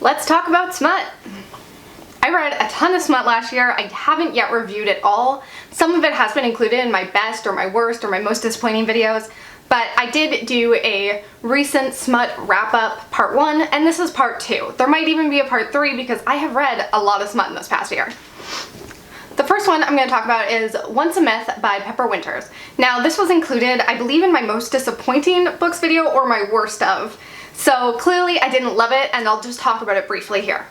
Let's talk about Smut. I read a ton of Smut last year. I haven't yet reviewed it all. Some of it has been included in my best or my worst or my most disappointing videos, but I did do a recent Smut wrap-up part 1, and this is part 2. There might even be a part 3 because I have read a lot of Smut in this past year. The first one I'm going to talk about is Once a Myth by Pepper Winters. Now this was included, I believe, in my most disappointing books video or my worst of. So clearly I didn't love it, and I'll just talk about it briefly here.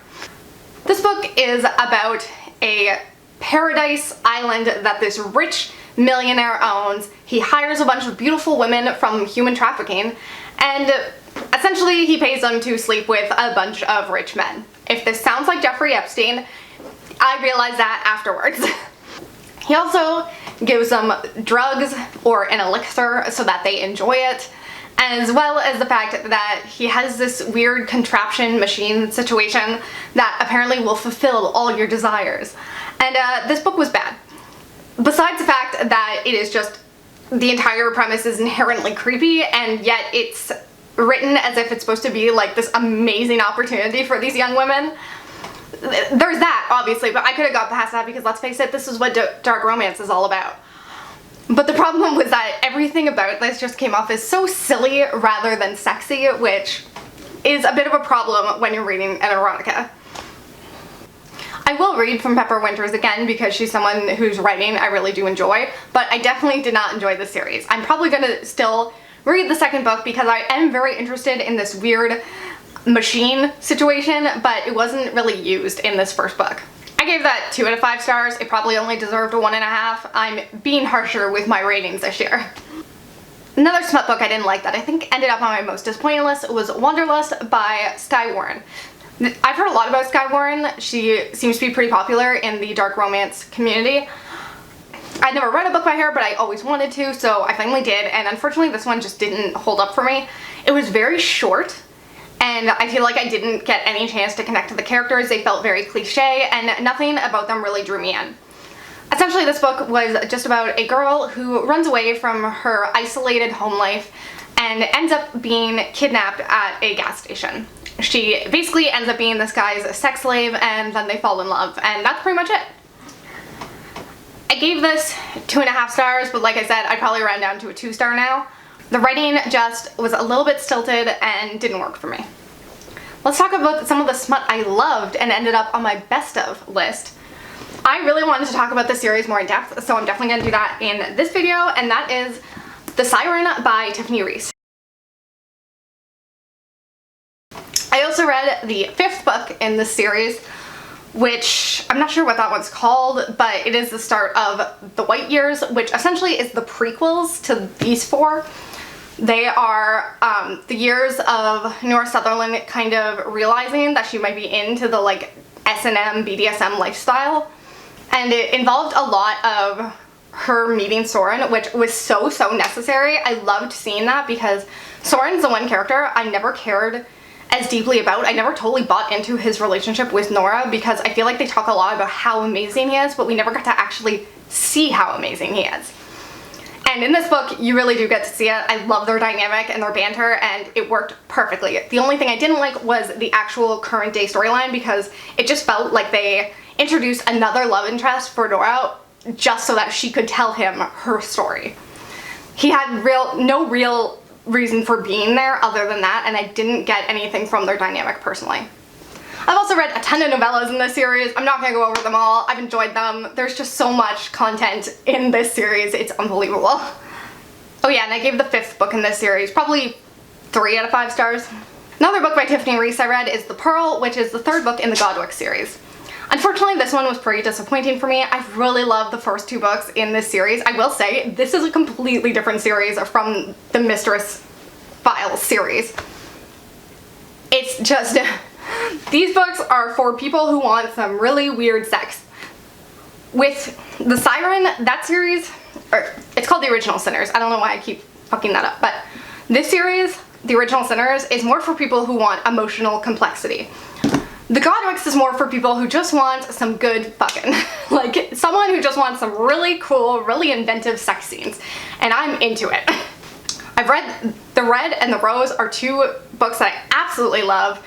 This book is about a paradise island that this rich millionaire owns. He hires a bunch of beautiful women from human trafficking, and essentially he pays them to sleep with a bunch of rich men. If this sounds like Jeffrey Epstein, I realized that afterwards. He also gives them drugs or an elixir so that they enjoy it, as well as the fact that he has this weird contraption machine situation that apparently will fulfill all your desires. And this book was bad. Besides the fact that it is just, the entire premise is inherently creepy, and yet it's written as if it's supposed to be like this amazing opportunity for these young women. There's that, obviously, but I could have got past that because, let's face it, this is what dark romance is all about. But the problem was that everything about this just came off as so silly rather than sexy, which is a bit of a problem when you're reading an erotica. I will read from Pepper Winters again because she's someone whose writing I really do enjoy, but I definitely did not enjoy this series. I'm probably going to still read the second book because I am very interested in this weird machine situation, but it wasn't really used in this first book. I gave that 2 out of 5 stars. It probably only deserved a 1.5. I'm being harsher with my ratings this year. Another Smut book I didn't like that I think ended up on my most disappointing list was Wanderlust by Skye Warren. I've heard a lot about Skye Warren. She seems to be pretty popular in the dark romance community. I'd never read a book by her, but I always wanted to, so I finally did, and unfortunately this one just didn't hold up for me. It was very short, and I feel like I didn't get any chance to connect to the characters. They felt very cliche, and nothing about them really drew me in. Essentially, this book was just about a girl who runs away from her isolated home life and ends up being kidnapped at a gas station. She basically ends up being this guy's sex slave, and then they fall in love, and that's pretty much it. I gave this 2.5 stars, but like I said, I'd probably round down to a 2-star now. The writing just was a little bit stilted and didn't work for me. Let's talk about some of the Smut I loved and ended up on my best of list. I really wanted to talk about this series more in depth, so I'm definitely going to do that in this video, and that is The Siren by Tiffany Reisz. I also read the 5th book in this series, which I'm not sure what that one's called, but it is the start of The White Years, which essentially is the prequels to these 4. They are the years of Nora Sutherland kind of realizing that she might be into the like S&M, BDSM lifestyle, and it involved a lot of her meeting Soren, which was so necessary. I loved seeing that because Soren's the one character I never cared as deeply about. I never totally bought into his relationship with Nora because I feel like they talk a lot about how amazing he is, but we never got to actually see how amazing he is. And in this book, you really do get to see it. I love their dynamic and their banter, and it worked perfectly. The only thing I didn't like was the actual current day storyline because it just felt like they introduced another love interest for Nora just so that she could tell him her story. He had no real reason for being there other than that, and I didn't get anything from their dynamic personally. I've also read a ton of novellas in this series. I'm not going to go over them all. I've enjoyed them. There's just so much content in this series. It's unbelievable. Oh yeah, and I gave the 5th book in this series probably 3 out of 5 stars. Another book by Tiffany Reisz I read is The Pearl, which is the 3rd book in the Godwick series. Unfortunately, this one was pretty disappointing for me. I really loved the first 2 books in this series. I will say, this is a completely different series from the Mistress Files series. It's just... These books are for people who want some really weird sex. With The Siren, that series, or it's called The Original Sinners. I don't know why I keep fucking that up, but this series, The Original Sinners, is more for people who want emotional complexity. The Godwicks is more for people who just want some good fucking. Like, someone who just wants some really cool, really inventive sex scenes. And I'm into it. I've read The Red and the Rose are 2 books that I absolutely love.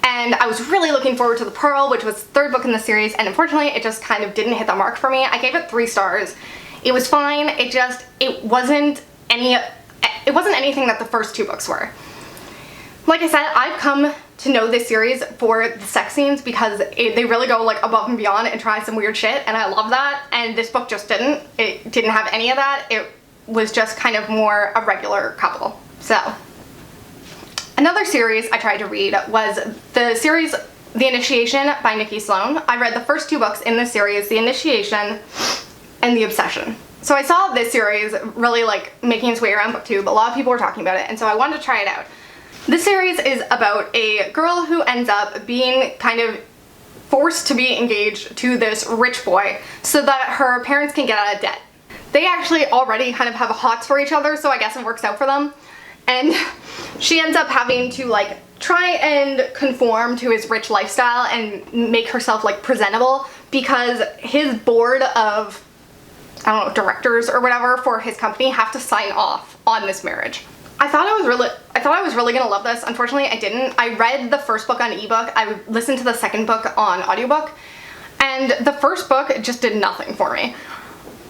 And I was really looking forward to The Pearl, which was the third book in the series, and unfortunately it just kind of didn't hit the mark for me. I gave it 3 stars. It was fine, it wasn't anything that the first 2 books were. Like I said, I've come to know this series for the sex scenes because they really go like above and beyond and try some weird shit, and I love that, and this book just didn't. It didn't have any of that. It was just kind of more a regular couple. So, another series I tried to read was the series The Initiation by Nikki Sloane. I read the first 2 books in this series, The Initiation and The Obsession. So I saw this series really like making its way around booktube. A lot of people were talking about it, and so I wanted to try it out. This series is about a girl who ends up being kind of forced to be engaged to this rich boy so that her parents can get out of debt. They actually already kind of have hots for each other, so I guess it works out for them. And she ends up having to like try and conform to his rich lifestyle and make herself like presentable because his board of, I don't know, directors or whatever for his company have to sign off on this marriage. I thought I was really gonna love this. Unfortunately, I didn't. I read the first book on ebook. I listened to the second book on audiobook, and the first book just did nothing for me.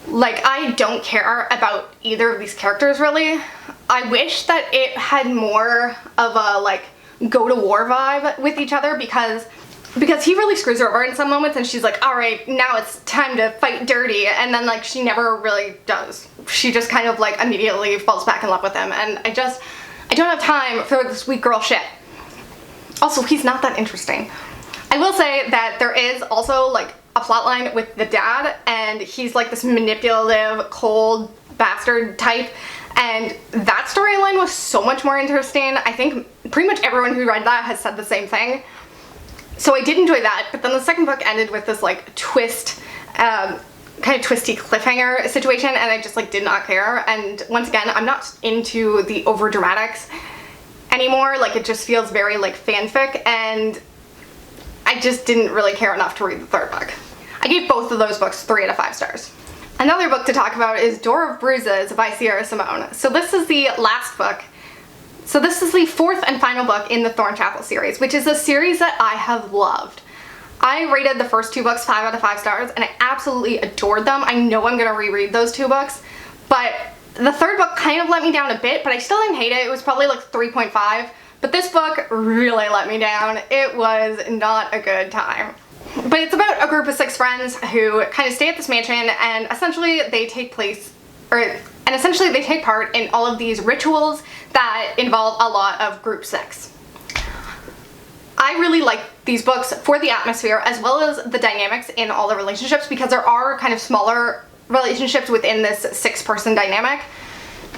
Like, I don't care about either of these characters really. I wish that it had more of a like go to war vibe with each other because he really screws her over in some moments, and she's like, all right, now it's time to fight dirty, and then like she never really does. She just kind of like immediately falls back in love with him, and I don't have time for this weak girl shit. Also, he's not that interesting. I will say that there is also like a plotline with the dad, and he's like this manipulative, cold bastard type, and that storyline was so much more interesting. I think pretty much everyone who read that has said the same thing. So I did enjoy that, but then the second book ended with this like twist, kind of twisty cliffhanger situation, and I just like did not care. And once again, I'm not into the over dramatics anymore. Like, it just feels very like fanfic, and I just didn't really care enough to read the third book. I gave both of those books 3 out of 5 stars. Another book to talk about is Dora Bruises by Simone. So this is the last book. So this is the 4th and final book in the Thornchapel series, which is a series that I have loved. I rated the first 2 books 5 out of 5 stars, and I absolutely adored them. I know I'm gonna reread those 2 books, but the third book kind of let me down a bit, but I still didn't hate it. It was probably like 3.5, but this book really let me down. It was not a good time. But it's about a group of 6 friends who kind of stay at this mansion, and essentially they take part in all of these rituals that involve a lot of group sex. I really like these books for the atmosphere as well as the dynamics in all the relationships, because there are kind of smaller relationships within this 6-person dynamic,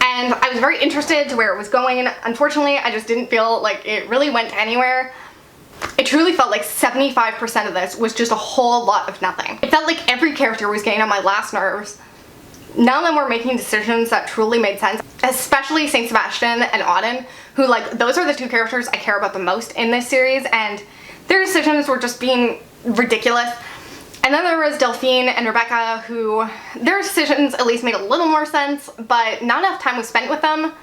and I was very interested to where it was going. Unfortunately, I just didn't feel like it really went anywhere. It truly felt like 75% of this was just a whole lot of nothing. It felt like every character was getting on my last nerves. None of them were making decisions that truly made sense, especially Saint Sebastian and Auden, who, like, those are the 2 characters I care about the most in this series, and their decisions were just being ridiculous. And then there was Delphine and Rebecca, who their decisions at least made a little more sense, but not enough time was spent with them.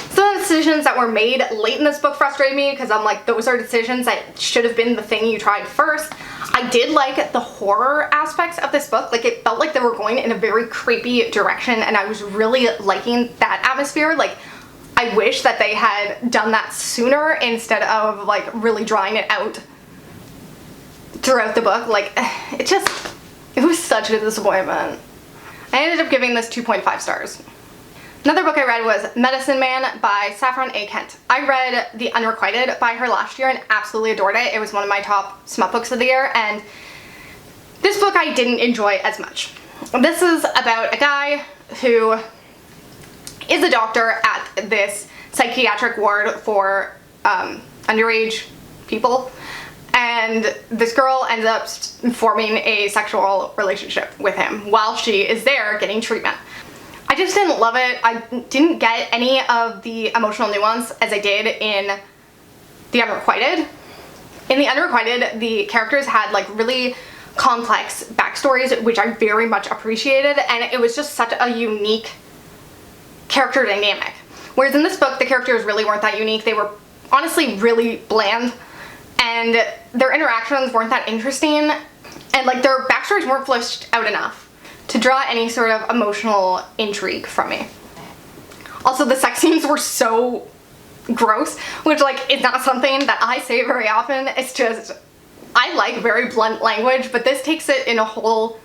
Some of the decisions that were made late in this book frustrated me because I'm like, those are decisions that should have been the thing you tried first. I did like the horror aspects of this book. Like, it felt like they were going in a very creepy direction, and I was really liking that atmosphere. Like, I wish that they had done that sooner instead of like really drawing it out throughout the book. Like, it was such a disappointment. I ended up giving this 2.5 stars. Another book I read was Medicine Man by Saffron A. Kent. I read The Unrequited by her last year and absolutely adored it. It was one of my top smut books of the year, and this book I didn't enjoy as much. This is about a guy who is a doctor at this psychiatric ward for underage people, and this girl ends up forming a sexual relationship with him while she is there getting treatment. I just didn't love it. I didn't get any of the emotional nuance as I did in The Unrequited. In The Unrequited, the characters had like really complex backstories, which I very much appreciated, and it was just such a unique character dynamic. Whereas in this book, the characters really weren't that unique. They were honestly really bland, and their interactions weren't that interesting, and like their backstories weren't fleshed out enough to draw any sort of emotional intrigue from me. Also, the sex scenes were so gross, which like is not something that I say very often. It's just, I like very blunt language, but this takes it in a whole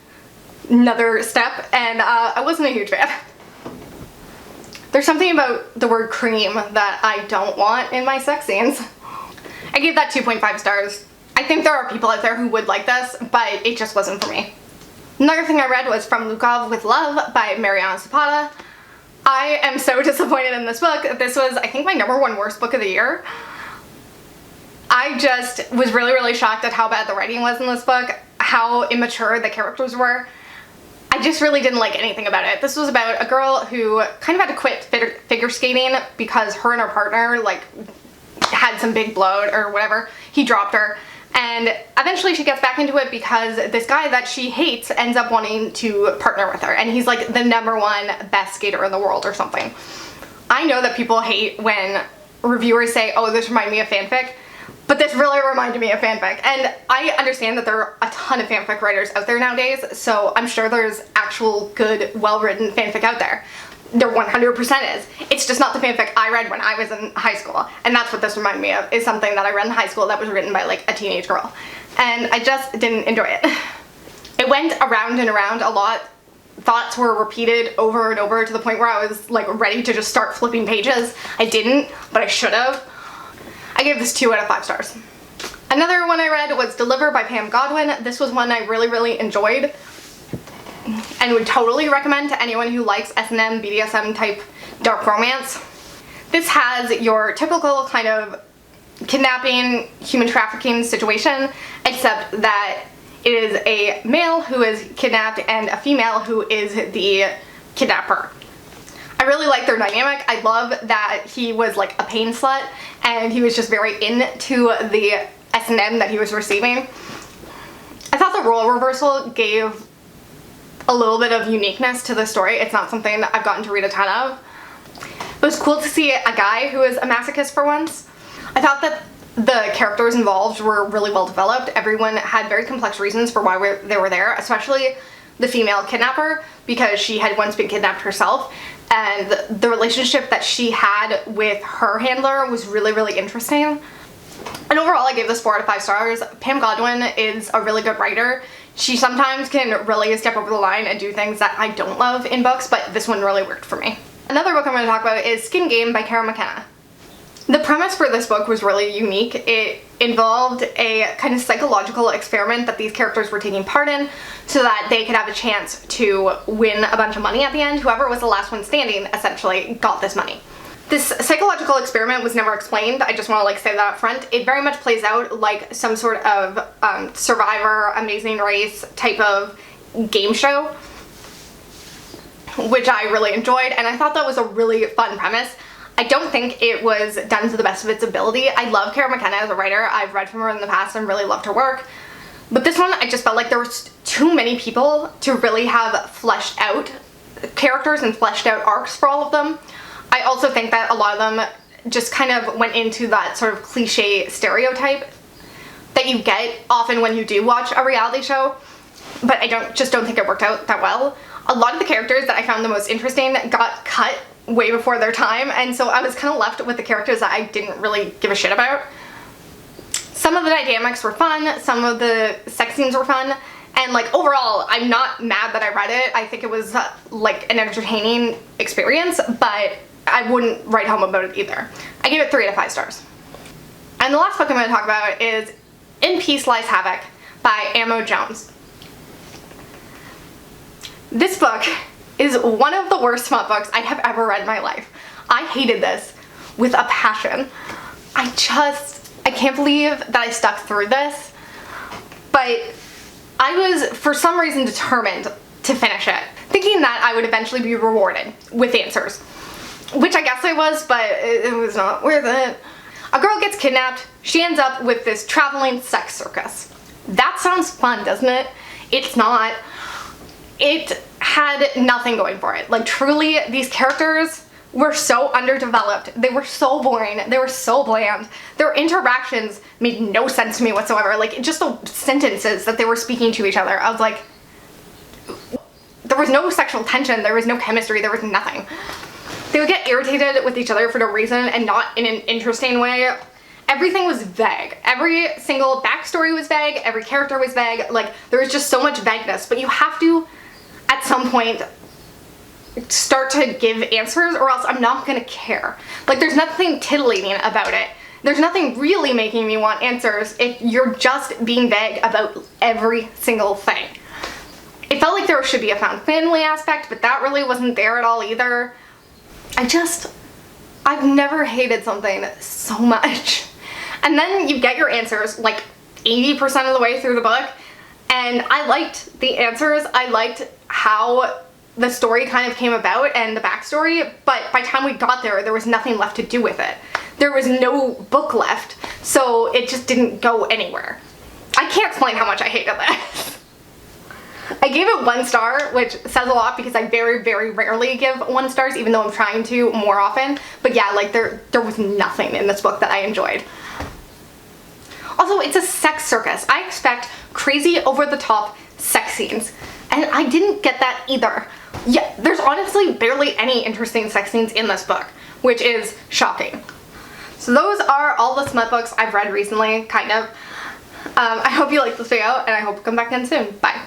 another step, and I wasn't a huge fan. There's something about the word cream that I don't want in my sex scenes. I gave that 2.5 stars. I think there are people out there who would like this, but it just wasn't for me. Another thing I read was From Lukov with Love by Mariana Zapata. I am so disappointed in this book. This was, I think, my #1 worst book of the year. I just was really shocked at how bad the writing was in this book, how immature the characters were. I just really didn't like anything about it. This was about a girl who kind of had to quit figure skating because her and her partner like had some big blow or whatever. He dropped her, and eventually she gets back into it because this guy that she hates ends up wanting to partner with her, and he's like the #1 best skater in the world or something. I know that people hate when reviewers say, oh, this reminded me of fanfic, but this really reminded me of fanfic, and I understand that there are a ton of fanfic writers out there nowadays, so I'm sure there's actual good, well-written fanfic out there. There 100% is. It's just not the fanfic I read when I was in high school, and that's what this reminded me of, is something that I read in high school that was written by like a teenage girl, and I just didn't enjoy it. It went around and around a lot. Thoughts were repeated over and over to the point where I was like ready to just start flipping pages. I didn't, but I should have. I gave this 2 out of 5 stars. Another one I read was Deliver by Pam Godwin. This was one I really enjoyed and would totally recommend to anyone who likes S&M, BDSM type dark romance. This has your typical kind of kidnapping, human trafficking situation, except that it is a male who is kidnapped and a female who is the kidnapper. I really like their dynamic. I love that he was like a pain slut and he was just very into the S&M that he was receiving. I thought the role reversal gave a little bit of uniqueness to the story. It's not something that I've gotten to read a ton of. It was cool to see a guy who is a masochist for once. I thought that the characters involved were really well developed. Everyone had very complex reasons for why they were there, especially the female kidnapper, because she had once been kidnapped herself, and the relationship that she had with her handler was really interesting. And overall, I gave this 4 out of 5 stars. Pam Godwin is a really good writer. She sometimes can really step over the line and do things that I don't love in books, but this one really worked for me. Another book I'm going to talk about is Skin Game by Cara McKenna. The premise for this book was really unique. It involved a kind of psychological experiment that these characters were taking part in so that they could have a chance to win a bunch of money at the end. Whoever was the last one standing essentially got this money. This psychological experiment was never explained. I just want to like say that up front. It very much plays out like some sort of Survivor, Amazing Race type of game show, which I really enjoyed, and I thought that was a really fun premise. I don't think it was done to the best of its ability. I love Cara McKenna as a writer. I've read from her in the past and really loved her work. But this one, I just felt like there was too many people to really have fleshed out characters and fleshed out arcs for all of them. I also think that a lot of them just kind of went into that sort of cliche stereotype that you get often when you do watch a reality show. But I just don't think it worked out that well. A lot of the characters that I found the most interesting got cut way before their time, and so I was kind of left with the characters that I didn't really give a shit about. Some of the dynamics were fun, some of the sex scenes were fun, and like overall I'm not mad that I read it. I think it was like an entertaining experience, but I wouldn't write home about it either. I gave it 3 out of 5 stars. And the last book I'm going to talk about is In Peace Lies Havoc by Amo Jones. This book is one of the worst smut books I have ever read in my life. I hated this with a passion. I can't believe that I stuck through this, but I was for some reason determined to finish it, thinking that I would eventually be rewarded with answers, which I guess I was, but it was not worth it. A girl gets kidnapped, she ends up with this traveling sex circus. That sounds fun, doesn't it? It's not. It had nothing going for it. Like truly, these characters were so underdeveloped. They were so boring. They were so bland. Their interactions made no sense to me whatsoever. Like, just the sentences that they were speaking to each other. I was like, there was no sexual tension. There was no chemistry. There was nothing. They would get irritated with each other for no reason and not in an interesting way. Everything was vague. Every single backstory was vague. Every character was vague. Like, there was just so much vagueness. But you have to, at some point, start to give answers, or else I'm not gonna care. Like, there's nothing titillating about it. There's nothing really making me want answers if you're just being vague about every single thing. It felt like there should be a found family aspect, but that really wasn't there at all either. I've never hated something so much. And then you get your answers like 80% of the way through the book, and I liked the answers. I liked how the story kind of came about and the backstory, but by the time we got there, there was nothing left to do with it. There was no book left, so it just didn't go anywhere. I can't explain how much I hated this. I gave it 1 star, which says a lot because I very, very rarely give 1 stars, even though I'm trying to more often. But yeah, like there was nothing in this book that I enjoyed. Also, it's a sex circus. I expect crazy, over-the-top sex scenes, and I didn't get that either. Yeah, there's honestly barely any interesting sex scenes in this book, which is shocking. So those are all the smut books I've read recently, kind of. I hope you liked this video, and I hope you come back in soon. Bye.